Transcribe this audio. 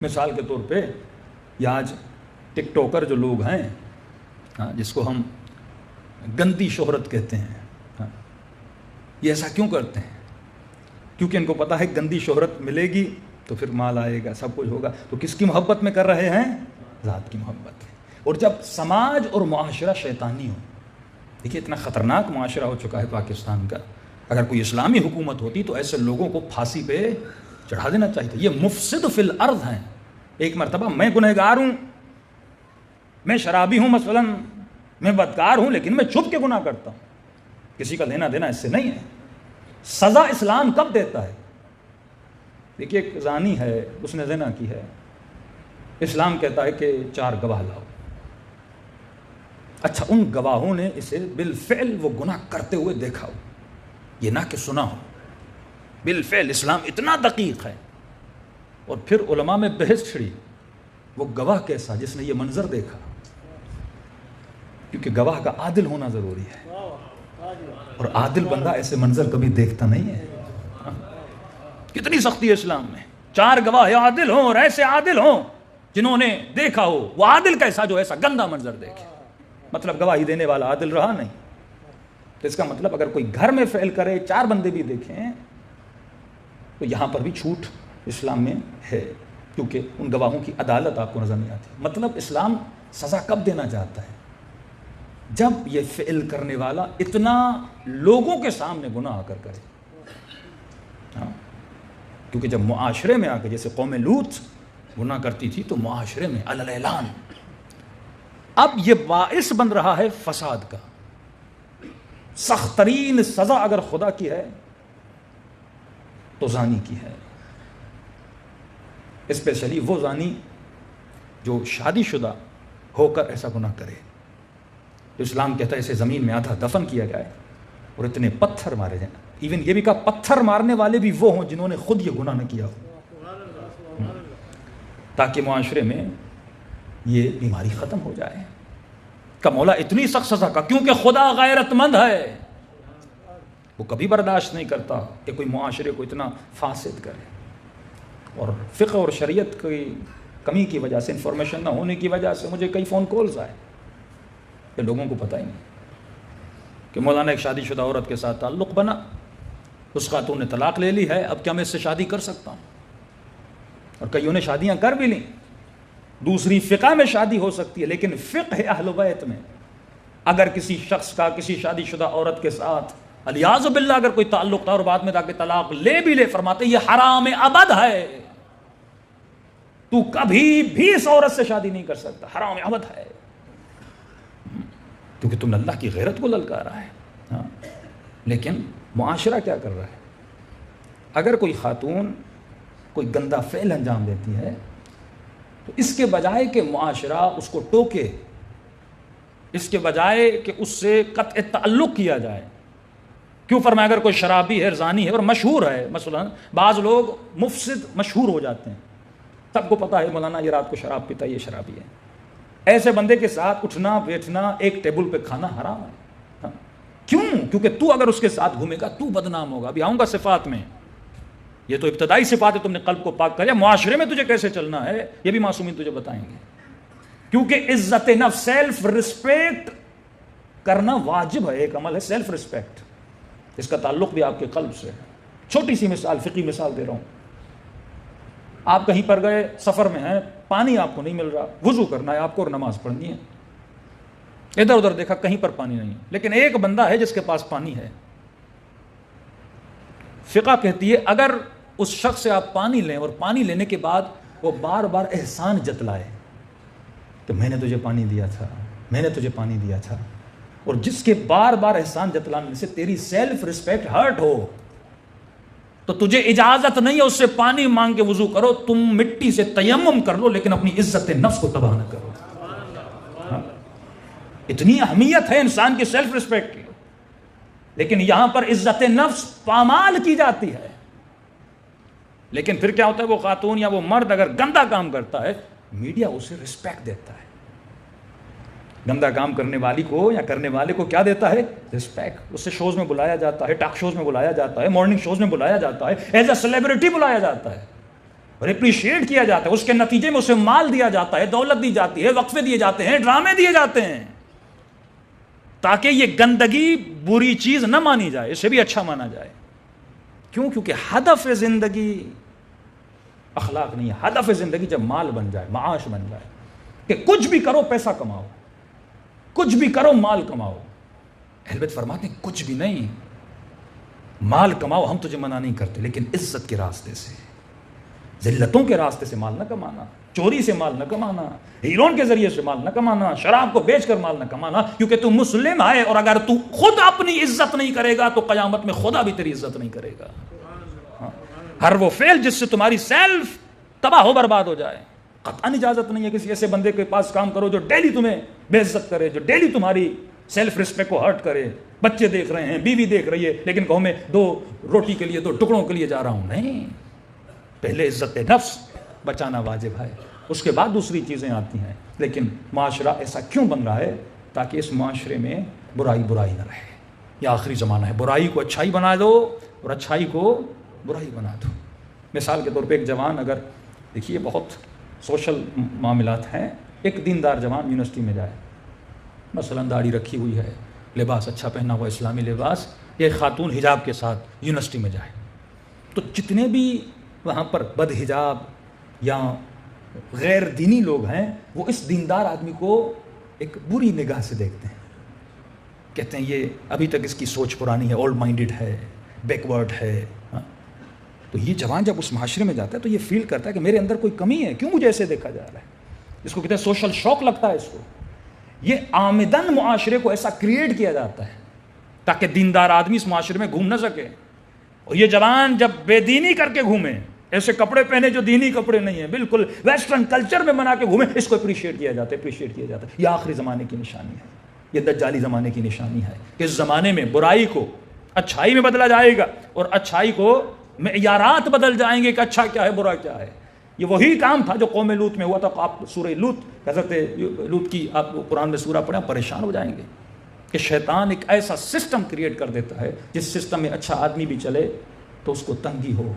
مثال کے طور پہ یہ آج ٹک ٹاکر جو لوگ ہیں جس کو ہم گندی شہرت کہتے ہیں، یہ ایسا کیوں کرتے ہیں؟ کیونکہ ان کو پتہ ہے گندی شہرت ملے گی تو پھر مال آئے گا، سب کچھ ہوگا. تو کس کی محبت میں کر رہے ہیں؟ ذات کی محبت. اور جب سماج اور معاشرہ شیطانی ہو، دیکھیے اتنا خطرناک معاشرہ ہو چکا ہے پاکستان کا، اگر کوئی اسلامی حکومت ہوتی تو ایسے لوگوں کو پھانسی پہ چڑھا دینا چاہیے تھا. یہ مفسد فی الارض ہیں. ایک مرتبہ میں گنہگار ہوں، میں شرابی ہوں مثلا، میں بدکار ہوں، لیکن میں چھپ کے گناہ کرتا ہوں، کسی کا لینا دینا اس سے نہیں ہے. سزا اسلام کب دیتا ہے؟ دیکھیے ایک زانی ہے، اس نے زنا کی ہے، اسلام کہتا ہے کہ 4 گواہ لاؤ. اچھا ان گواہوں نے اسے بالفعل وہ گناہ کرتے ہوئے دیکھا ہو، یہ نہ کہ سنا ہو، بالفعل. اسلام اتنا دقیق ہے. اور پھر علماء میں بحث چھڑی، وہ گواہ کیسا جس نے یہ منظر دیکھا؟ کیونکہ گواہ کا عادل ہونا ضروری ہے، اور عادل بندہ ایسے منظر کبھی دیکھتا نہیں ہے. کتنی سختی ہے اسلام میں. 4 گواہ عادل ہوں، اور ایسے عادل ہوں جنہوں نے دیکھا ہو. وہ عادل کیسا جو ایسا گندا منظر دیکھے؟ مطلب گواہی دینے والا عادل رہا نہیں. تو اس کا مطلب اگر کوئی گھر میں فعل کرے، 4 بندے بھی دیکھیں، تو یہاں پر بھی چھوٹ اسلام میں ہے، کیونکہ ان گواہوں کی عدالت آپ کو نظر نہیں آتی. مطلب اسلام سزا کب دینا چاہتا ہے؟ جب یہ فعل کرنے والا اتنا لوگوں کے سامنے گناہ آ کر کرے. کیونکہ جب معاشرے میں آ کے، جیسے قوم لوط گناہ کرتی تھی، تو معاشرے میں علی الاعلان اب یہ باعث بن رہا ہے فساد کا. سخت ترین سزا اگر خدا کی ہے تو زانی کی ہے، اسپیشلی وہ زانی جو شادی شدہ ہو کر ایسا گناہ کرے. تو اسلام کہتا ہے اسے زمین میں آدھا دفن کیا جائے اور اتنے پتھر مارے جائیں. ایون یہ بھی کہا پتھر مارنے والے بھی وہ ہوں جنہوں نے خود یہ گناہ نہ کیا ہو، تاکہ معاشرے میں یہ بیماری ختم ہو جائے. کا مولا اتنی سخت سزا کا، کیونکہ خدا غیرت مند ہے. وہ کبھی برداشت نہیں کرتا کہ کوئی معاشرے کو اتنا فاسد کرے. اور فقہ اور شریعت کی کمی کی وجہ سے، انفارمیشن نہ ہونے کی وجہ سے مجھے کئی فون کالز آئے کہ لوگوں کو پتہ ہی نہیں کہ مولانا ایک شادی شدہ عورت کے ساتھ تعلق بنا، اس خاتون نے طلاق لے لی ہے، اب کیا میں اس سے شادی کر سکتا ہوں؟ اور کئیوں نے شادیاں کر بھی لیں. دوسری فقہ میں شادی ہو سکتی ہے، لیکن فقہ اہل بیت میں اگر کسی شخص کا کسی شادی شدہ عورت کے ساتھ الیاذ باللہ اگر کوئی تعلق تھا اور بعد میں تاکہ طلاق لے بھی لے، فرماتے یہ حرام ابد ہے. تو کبھی بھی اس عورت سے شادی نہیں کر سکتا، حرام ابد ہے، کیونکہ تم نے اللہ کی غیرت کو للکارا ہے. لیکن معاشرہ کیا کر رہا ہے؟ اگر کوئی خاتون کوئی گندا فعل انجام دیتی ہے تو اس کے بجائے کہ معاشرہ اس کو ٹوکے، اس کے بجائے کہ اس سے قطع تعلق کیا جائے. کیوں فرمایا اگر کوئی شرابی ہے، زانی ہے اور مشہور ہے، مثلا بعض لوگ مفسد مشہور ہو جاتے ہیں، سب کو پتہ ہے مولانا یہ رات کو شراب پیتا ہے، یہ شرابی ہے. ایسے بندے کے ساتھ اٹھنا بیٹھنا، ایک ٹیبل پہ کھانا حرام ہے. کیوں؟ کیونکہ تو اگر اس کے ساتھ گھومے گا تو بدنام ہوگا. ابھی آؤں گا صفات میں. یہ تو ابتدائی صفات ہے، تم نے قلب کو پاک کریا. معاشرے میں تجھے کیسے چلنا ہے یہ بھی معصومین تجھے بتائیں گے. کیونکہ عزت نفس، سیلف رسپیکٹ کرنا واجب ہے، ایک عمل ہے سیلف رسپیکٹ. اس کا تعلق بھی آپ کے قلب سے ہے. چھوٹی سی مثال، فقہی مثال دے رہا ہوں. آپ کہیں پر گئے، سفر میں ہیں، پانی آپ کو نہیں مل رہا، وضو کرنا ہے آپ کو اور نماز پڑھنی ہے. ادھر ادھر دیکھا کہیں پر پانی نہیں، لیکن ایک بندہ ہے جس کے پاس پانی ہے. فقہ کہتی ہے اگر اس شخص سے آپ پانی لیں اور پانی لینے کے بعد وہ بار بار احسان جتلائے کہ میں نے تجھے پانی دیا تھا، میں نے تجھے پانی دیا تھا، اور جس کے بار بار احسان جتلانے سے تیری سیلف رسپیکٹ ہرٹ ہو، تو تجھے اجازت نہیں ہے اس سے پانی مانگ کے وضو کرو. تم مٹی سے تیمم کر لو، لیکن اپنی عزت نفس کو تباہ نہ کرو. اتنی اہمیت ہے انسان کی سیلف رسپیکٹ کی، لیکن یہاں پر عزت نفس پامال کی جاتی ہے. لیکن پھر کیا ہوتا ہے، وہ خاتون یا وہ مرد اگر گندا کام کرتا ہے، میڈیا اسے رسپیکٹ دیتا ہے. گندا کام کرنے والی کو یا کرنے والے کو کیا دیتا ہے؟ رسپیکٹ. اس سے شوز میں بلایا جاتا ہے، ٹاک شوز میں بلایا جاتا ہے، مارننگ شوز میں بلایا جاتا ہے، ایز اے سیلیبریٹی بلایا جاتا ہے. اور اپریشیٹ کیا جاتا ہے، اس کے نتیجے میں اسے مال دیا جاتا ہے، دولت دی جاتی ہے، وقفے دیے جاتے ہیں، ڈرامے دیے جاتے ہیں، تاکہ یہ گندگی بری چیز نہ مانی جائے، اسے بھی اچھا مانا جائے. کیوں؟ کیونکہ ہدف زندگی اخلاق نہیں ہے. ہدف زندگی جب مال بن جائے، معاش بن جائے، کہ کچھ بھی کرو پیسہ کماؤ، کچھ بھی کرو مال کماؤ. اہل بیت فرماتے ہیں کچھ بھی نہیں، مال کماؤ، ہم تجھے منع نہیں کرتے، لیکن عزت کے راستے سے، ذلتوں کے راستے سے مال نہ کمانا، چوری سے مال نہ کمانا، ہیرون کے ذریعے سے مال نہ کمانا، شراب کو بیچ کر مال نہ کمانا، کیونکہ تو مسلم ہے، اور اگر تو خود اپنی عزت نہیں کرے گا تو قیامت میں خدا بھی تیری عزت نہیں کرے گا. ہر وہ فعل جس سے تمہاری سیلف تباہ ہو برباد ہو جائے، قطعاً اجازت نہیں ہے کسی ایسے بندے کے پاس کام کرو جو ڈیلی تمہیں بے عزت کرے، جو ڈیلی تمہاری سیلف رسپیکٹ کو ہرٹ کرے. بچے دیکھ رہے ہیں، بیوی دیکھ رہی ہے، لیکن کہو میں 2 روٹی کے لیے 2 ٹکڑوں کے لیے جا رہا ہوں. نہیں، پہلے عزت نفس بچانا واجب ہے، اس کے بعد دوسری چیزیں آتی ہیں. لیکن معاشرہ ایسا کیوں بن رہا ہے؟ تاکہ اس معاشرے میں برائی نہ رہے. یہ آخری زمانہ ہے، برائی کو اچھائی بنا دو اور اچھائی کو برائی بنا دو. مثال کے طور پہ ایک جوان، اگر دیکھیے بہت سوشل معاملات ہیں، ایک دیندار جوان یونیورسٹی میں جائے، مثلا داڑھی رکھی ہوئی ہے، لباس اچھا پہنا ہوا اسلامی لباس، یا ایک خاتون حجاب کے ساتھ یونیورسٹی میں جائے، تو جتنے بھی وہاں پر بد حجاب یا غیر دینی لوگ ہیں وہ اس دیندار آدمی کو ایک بری نگاہ سے دیکھتے ہیں، کہتے ہیں یہ ابھی تک اس کی سوچ پرانی ہے، اولڈ مائنڈڈ ہے، بیکورڈ ہے. تو یہ جوان جب اس معاشرے میں جاتا ہے تو یہ فیل کرتا ہے کہ میرے اندر کوئی کمی ہے، کیوں مجھے ایسے دیکھا جا رہا ہے. اس کو کہتے ہیں سوشل شوق لگتا ہے اس کو. یہ آمدن معاشرے کو ایسا کریٹ کیا جاتا ہے تاکہ دیندار آدمی اس معاشرے میں گھوم نہ سکے. اور یہ جوان جب بے دینی کر کے گھومے، ایسے کپڑے پہنے جو دینی کپڑے نہیں ہیں، بالکل ویسٹرن کلچر میں بنا کے گھومے، اس کو اپریشیٹ کیا جاتا ہے. یہ آخری زمانے کی نشانی ہے، یہ دجالی زمانے کی نشانی ہے کہ اس زمانے میں برائی کو اچھائی میں بدلا جائے گا، اور اچھائی کو معیارات بدل جائیں گے کہ اچھا کیا ہے، برا کیا ہے. یہ وہی کام تھا جو قوم لوط میں ہوا تھا. آپ سورہ لوط، حضرت لوط کی آپ قرآن میں سورہ پڑھیں، پریشان ہو جائیں گے کہ شیطان ایک ایسا سسٹم کریٹ کر دیتا ہے جس سسٹم میں اچھا آدمی بھی چلے تو اس کو تنگی ہو.